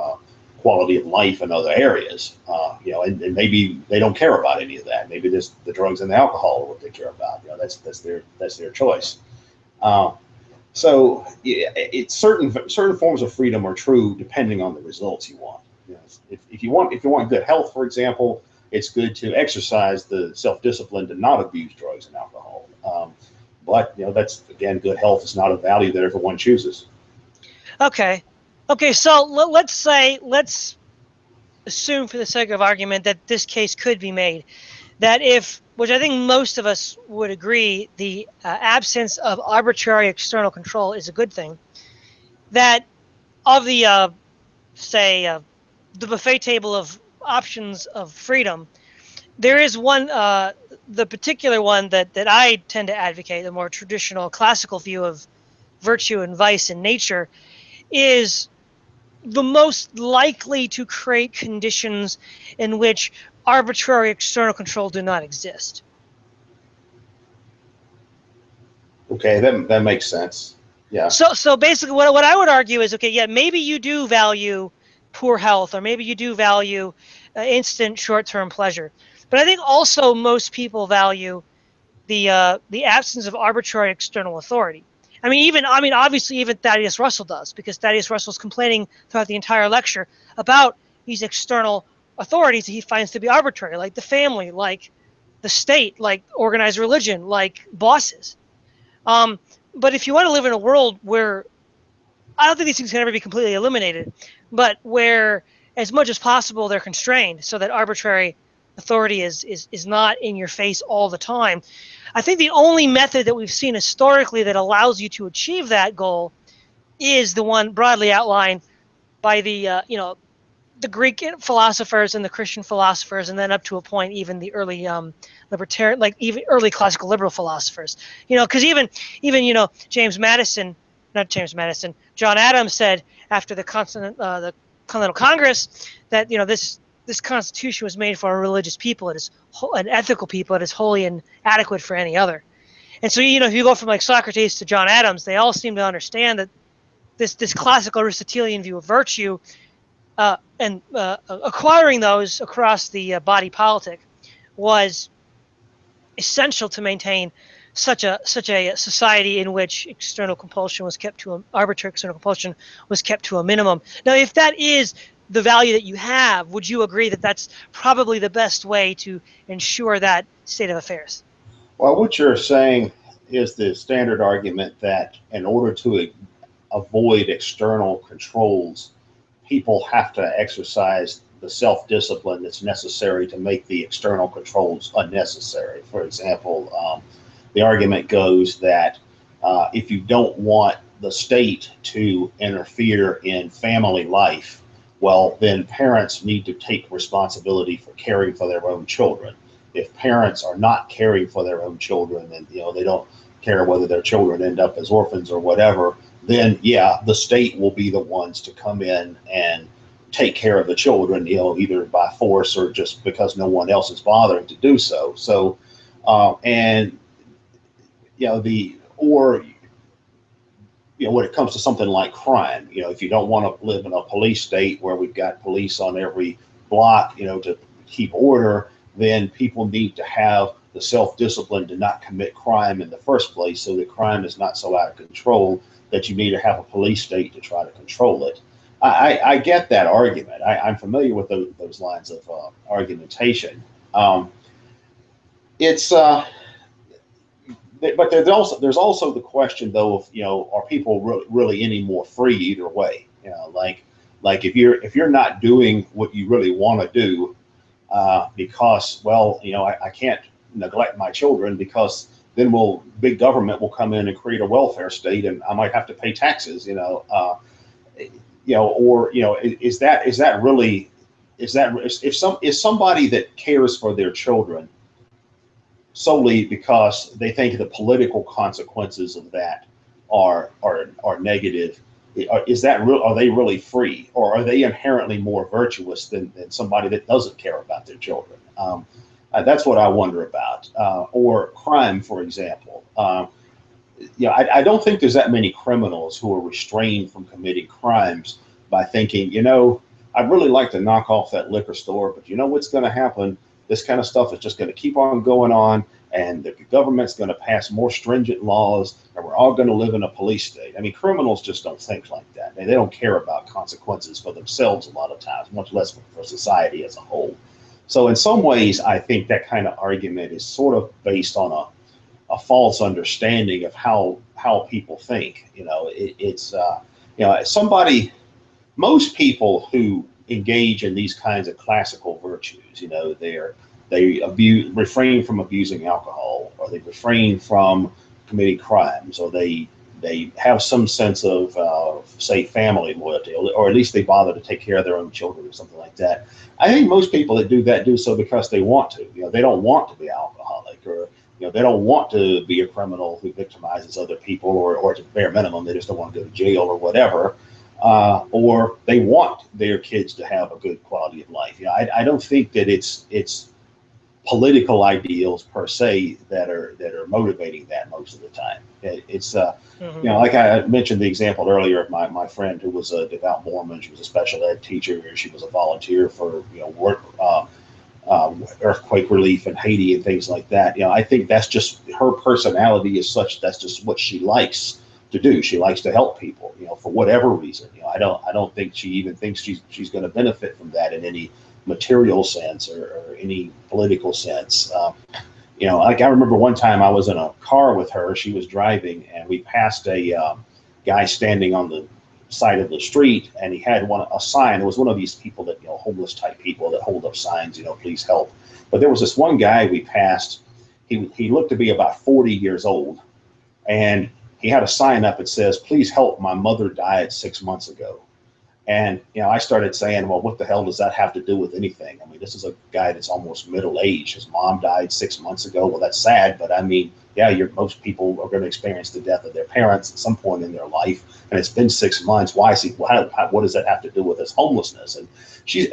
quality of life in other areas? And maybe they don't care about any of that. Maybe just the drugs and the alcohol are what they care about. That's their choice. So it's certain forms of freedom are true depending on the results you want. If you want good health, for example, it's good to exercise the self-discipline to not abuse drugs and alcohol. But that's, again, good health is not a value that everyone chooses. Okay. So let's assume for the sake of argument that this case could be made, that which I think most of us would agree, the absence of arbitrary external control is a good thing. That of the the buffet table of options of freedom, there is one, the particular one that I tend to advocate, the more traditional classical view of virtue and vice in nature, is the most likely to create conditions in which arbitrary external control do not exist. Okay, that makes sense. Yeah. So basically, what I would argue is, okay, yeah, maybe you do value poor health, or maybe you do value instant short-term pleasure, but I think also most people value the absence of arbitrary external authority. I mean, obviously, even Thaddeus Russell does, because Thaddeus Russell's complaining throughout the entire lecture about these external authorities that he finds to be arbitrary, like the family, like the state, like organized religion, like bosses. But if you want to live in a world where, I don't think these things can ever be completely eliminated, but where as much as possible they're constrained so that arbitrary authority is not in your face all the time, I think the only method that we've seen historically that allows you to achieve that goal is the one broadly outlined by the the Greek philosophers and the Christian philosophers, and then up to a point even the early libertarian, like even early classical liberal philosophers. Because even John Adams said after the Continental Congress that this Constitution was made for a religious people. It is an ethical people. It is wholly inadequate for any other. And so if you go from like Socrates to John Adams, they all seem to understand that this classical Aristotelian view of virtue and acquiring those across the body politic was essential to maintain such a society in which external compulsion was kept to arbitrary external compulsion was kept to a minimum. Now, if that is the value that you have, would you agree that that's probably the best way to ensure that state of affairs? Well, what you're saying is the standard argument that in order to avoid external controls, people have to exercise the self-discipline that's necessary to make the external controls unnecessary. For example, the argument goes that if you don't want the state to interfere in family life, well, then parents need to take responsibility for caring for their own children. If parents are not caring for their own children, and they don't care whether their children end up as orphans or whatever, then yeah, the state will be the ones to come in and take care of the children, either by force or just because no one else is bothering to do so. So, when it comes to something like crime, if you don't want to live in a police state where we've got police on every block, to keep order, then people need to have the self-discipline to not commit crime in the first place, so that crime is not so out of control that you need to have a police state to try to control it. I get that argument. I'm familiar with those lines of argumentation. But there's also the question, though, of are people really any more free either way? Like if you're not doing what you really want to do because I can't neglect my children, because then big government will come in and create a welfare state, and I might have to pay taxes. Is somebody that cares for their children solely because they think the political consequences of that are negative? Are they really free, or are they inherently more virtuous than somebody that doesn't care about their children? That's what I wonder about. Or crime, for example. I don't think there's that many criminals who are restrained from committing crimes by thinking, I'd really like to knock off that liquor store, but what's going to happen? This kind of stuff is just going to keep on going on, and the government's going to pass more stringent laws, and we're all going to live in a police state. I mean, criminals just don't think like that. They don't care about consequences for themselves a lot of times, much less for society as a whole. So in some ways, I think that kind of argument is sort of based on a false understanding of how people think. It's most people who engage in these kinds of classical virtues, they refrain from abusing alcohol, or they refrain from committing crimes, or they have some sense of, say, family loyalty, or at least they bother to take care of their own children or something like that. I think most people that do that do so because they want to. They don't want to be alcoholic, or they don't want to be a criminal who victimizes other people, or at the bare minimum, they just don't want to go to jail or whatever. Or they want their kids to have a good quality of life. I don't think that it's political ideals per se that are motivating that most of the time. It's like I mentioned the example earlier of my friend who was a devout Mormon. She was a special ed teacher. She was a volunteer for work, earthquake relief in Haiti and things like that. I think that's just her personality is such. That's just what she likes to do. She likes to help people, for whatever reason. I don't think she even thinks she's going to benefit from that in any material sense or any political sense. Like I remember one time I was in a car with her. She was driving, and we passed a guy standing on the side of the street, and he had a sign. It was one of these people that homeless type people that hold up signs, please help. But there was this one guy we passed. He looked to be about 40 years old, and he had a sign up that says, "Please help, my mother died 6 months ago." And, I started saying, well, what the hell does that have to do with anything? I mean, this is a guy that's almost middle-aged. His mom died 6 months ago. Well, that's sad, but I mean, yeah, most people are going to experience the death of their parents at some point in their life, and it's been 6 months. Why is he? What does that have to do with his homelessness? And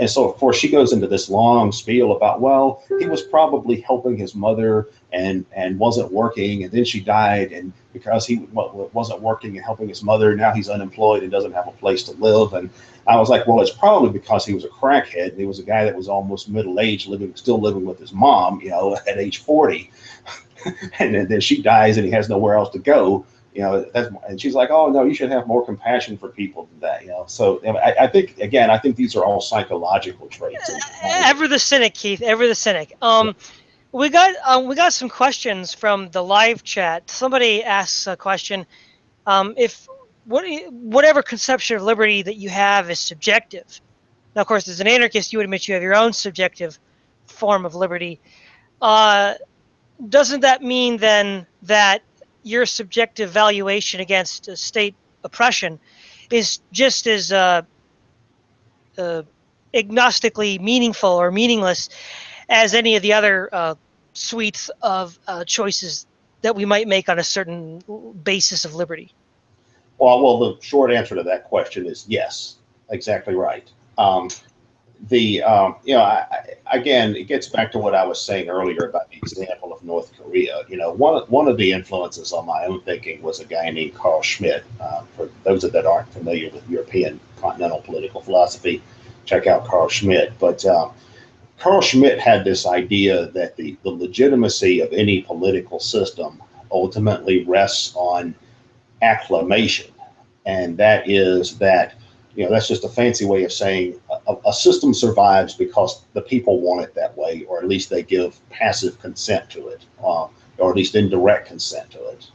so, of course, she goes into this long spiel about, well, he was probably helping his mother and wasn't working, and then she died, and because he wasn't working and helping his mother, now he's unemployed and doesn't have a place to live. And I was like, well, it's probably because he was a crackhead, and he was a guy that was almost middle-aged, still living with his mom, at age 40. And then she dies, and he has nowhere else to go. And she's like, oh no, you should have more compassion for people than that. So I think these are all psychological traits. Ever the cynic, Keith. Ever the cynic. We got some questions from the live chat. Somebody asks a question: if whatever conception of liberty that you have is subjective. Now, of course, as an anarchist, you would admit you have your own subjective form of liberty. Doesn't that mean then that your subjective valuation against state oppression is just as agnostically meaningful or meaningless as any of the other suites of choices that we might make on a certain basis of liberty? Well, the short answer to that question is yes, exactly right. Again, it gets back to what I was saying earlier about the example of North Korea. One of the influences on my own thinking was a guy named Carl Schmitt. For those that aren't familiar with European continental political philosophy, check out Carl Schmitt. But Carl Schmitt had this idea that the legitimacy of any political system ultimately rests on acclamation, and that is that. That's just a fancy way of saying a system survives because the people want it that way, or at least they give passive consent to it, or at least indirect consent to it.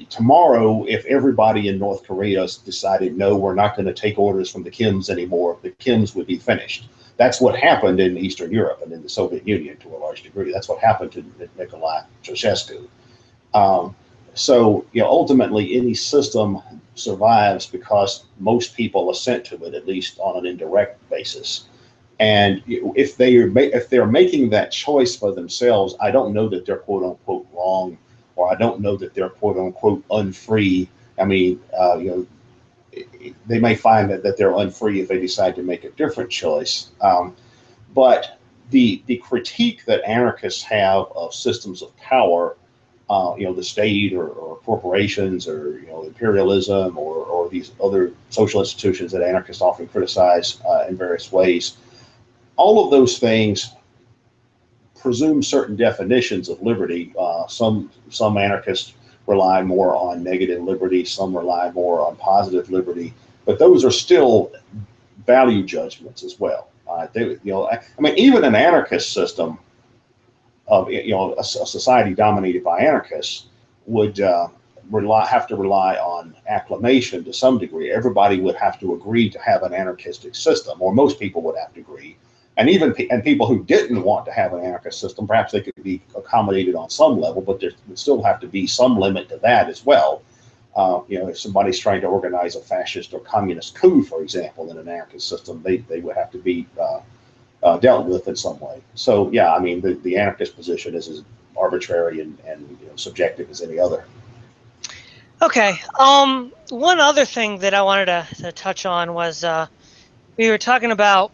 Tomorrow, if everybody in North Korea decided, no, we're not going to take orders from the Kims anymore, the Kims would be finished. That's what happened in Eastern Europe and in the Soviet Union to a large degree. That's what happened to Nicolae Ceausescu. So ultimately, any system survives because most people assent to it, at least on an indirect basis. And if they're making that choice for themselves, I don't know that they're quote unquote wrong, or I don't know that they're quote unquote unfree. I mean, they may find that they're unfree if they decide to make a different choice. But the critique that anarchists have of systems of power, the state or corporations or imperialism or these other social institutions that anarchists often criticize in various ways, all of those things presume certain definitions of liberty. Some anarchists rely more on negative liberty, some rely more on positive liberty, but those are still value judgments as well. I mean, even an anarchist system of a society dominated by anarchists would have to rely on acclamation to some degree. Everybody would have to agree to have an anarchistic system, or most people would have to agree. And even people who didn't want to have an anarchist system, perhaps they could be accommodated on some level, but there would still have to be some limit to that as well. If somebody's trying to organize a fascist or communist coup, for example, in an anarchist system, they would have to be dealt with in some way. So, yeah, I mean, the anarchist position is as arbitrary and subjective as any other. Okay. One other thing that I wanted to touch on was we were talking about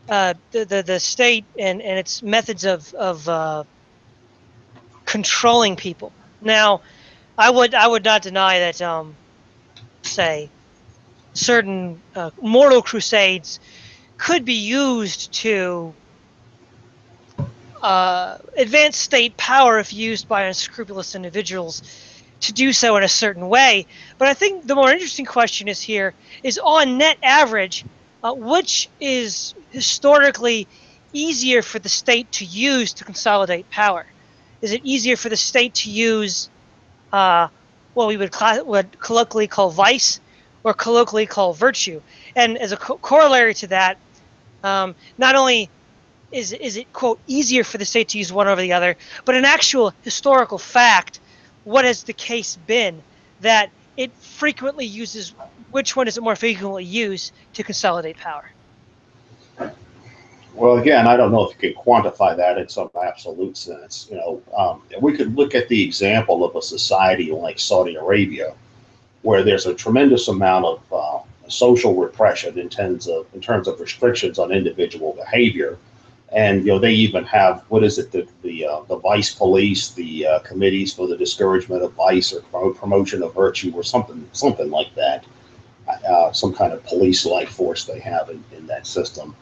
the state and its methods of controlling people. Now, I would not deny that say certain mortal crusades could be used to advance state power if used by unscrupulous individuals to do so in a certain way. But I think the more interesting question is on net average, which is historically easier for the state to use to consolidate power? Is it easier for the state to use what we would colloquially call vice, or colloquially call virtue? And as a corollary to that, not only is it, quote, easier for the state to use one over the other, but an actual historical fact, what has the case been that it frequently uses, which one is it more frequently used to consolidate power? Well, again, I don't know if you could quantify that in some absolute sense. We could look at the example of a society like Saudi Arabia, where there's a tremendous amount of social repression in terms of restrictions on individual behavior. And they even have, what is it, the vice police, the committees for the discouragement of vice or promotion of virtue, or something like that. Some kind of police-like force they have in that system.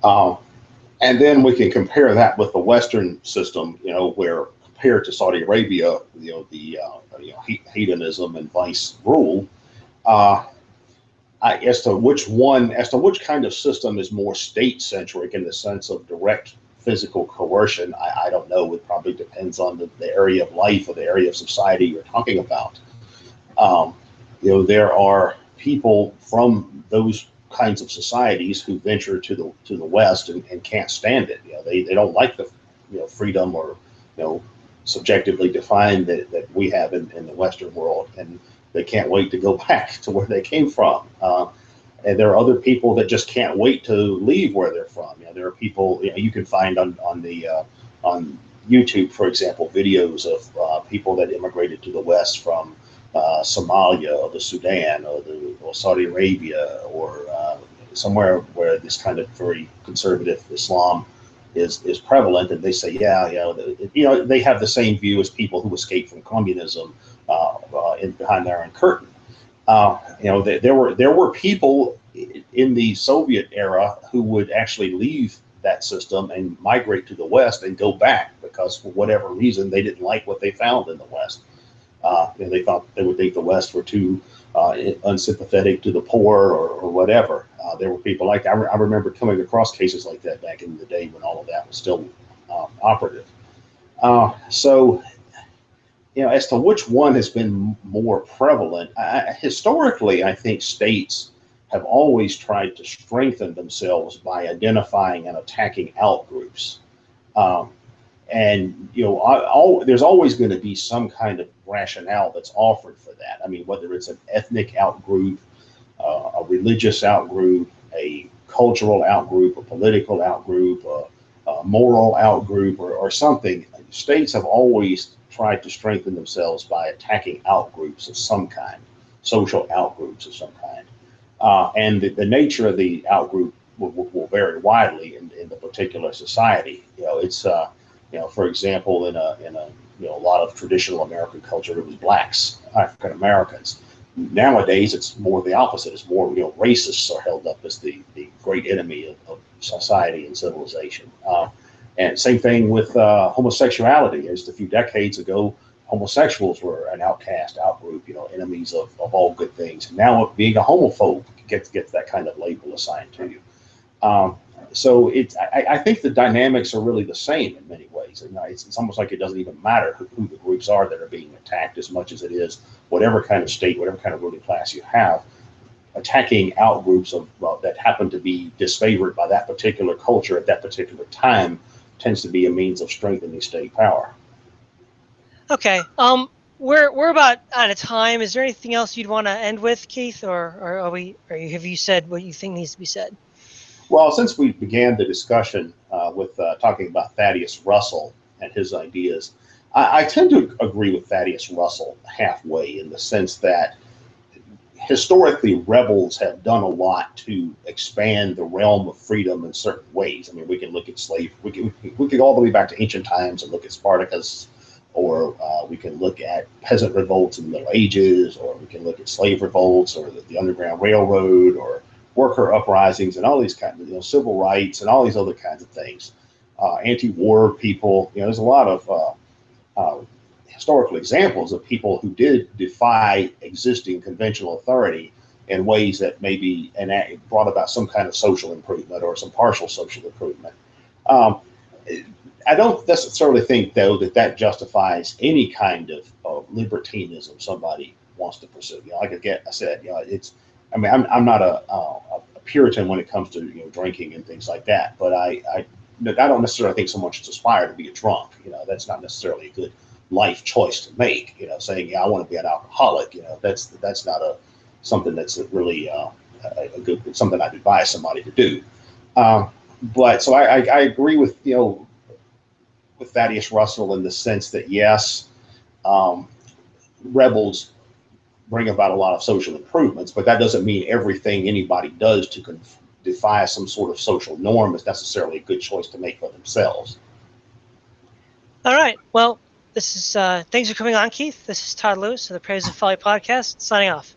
And then we can compare that with the Western system, where compared to Saudi Arabia, the hedonism and vice rule. As to which kind of system is more state-centric in the sense of direct physical coercion, I don't know. It probably depends on the area of life or the area of society you're talking about. There are people from those kinds of societies who venture to the West and can't stand it. They don't like the freedom or subjectively defined that we have in the Western world, and they can't wait to go back to where they came from. And there are other people that just can't wait to leave where they're from. There are people you can find on YouTube, for example, videos of people that immigrated to the West from Somalia or the Sudan or Saudi Arabia or somewhere where this kind of very conservative Islam is prevalent, and they say, they have the same view as people who escaped from communism behind the Iron Curtain. There were people in the Soviet era who would actually leave that system and migrate to the West and go back because for whatever reason they didn't like what they found in the West. They would think the West were too unsympathetic to the poor or whatever. There were people like that. I remember coming across cases like that back in the day when all of that was still operative. So, as to which one has been more prevalent, historically, I think states have always tried to strengthen themselves by identifying and attacking outgroups. And there's always going to be some kind of rationale that's offered for that. I mean, whether it's an ethnic outgroup, a religious outgroup, a cultural outgroup, a political outgroup, a moral outgroup, or something, states have always tried to strengthen themselves by attacking outgroups of some kind, social outgroups of some kind. And the nature of the outgroup will vary widely in the particular society. It's for example, in a lot of traditional American culture, it was blacks, African Americans. Nowadays, it's more the opposite. It's more, racists are held up as the great enemy of society and civilization. And same thing with homosexuality. Just a few decades ago, homosexuals were an outcast outgroup, enemies of all good things. Now, being a homophobe gets that kind of label assigned to you. So I think the dynamics are really the same in many ways. And it's almost like it doesn't even matter who the groups are that are being attacked as much as it is whatever kind of state, whatever kind of ruling class you have, attacking out groups of that happen to be disfavored by that particular culture at that particular time tends to be a means of strengthening state power. Okay. We're about out of time. Is there anything else you'd want to end with, Keith, or are we? Have you said what you think needs to be said? Well, since we began the discussion with talking about Thaddeus Russell and his ideas, I tend to agree with Thaddeus Russell halfway in the sense that historically rebels have done a lot to expand the realm of freedom in certain ways. I mean, we can look at slavery, we can go all the way back to ancient times and look at Spartacus, or we can look at peasant revolts in the Middle Ages, or we can look at slave revolts, or the Underground Railroad, or worker uprisings, and all these kinds of, civil rights, and all these other kinds of things. Anti-war people, there's a lot of historical examples of people who did defy existing conventional authority in ways that maybe brought about some kind of social improvement or some partial social improvement. I don't necessarily think, though, that justifies any kind of libertinism somebody wants to pursue. Like I said, it's. I mean, I'm not a Puritan when it comes to drinking and things like that, but I don't necessarily think someone should aspire to be a drunk. That's not necessarily a good life choice to make. Saying I want to be an alcoholic. That's not something that's really a good something I'd advise somebody to do. But so I agree with with Thaddeus Russell in the sense that yes, rebels bring about a lot of social improvements, but that doesn't mean everything anybody does to defy some sort of social norm is necessarily a good choice to make for themselves. All right. Well, this is thanks for coming on, Keith. This is Todd Lewis of the Praise of Folly podcast, signing off.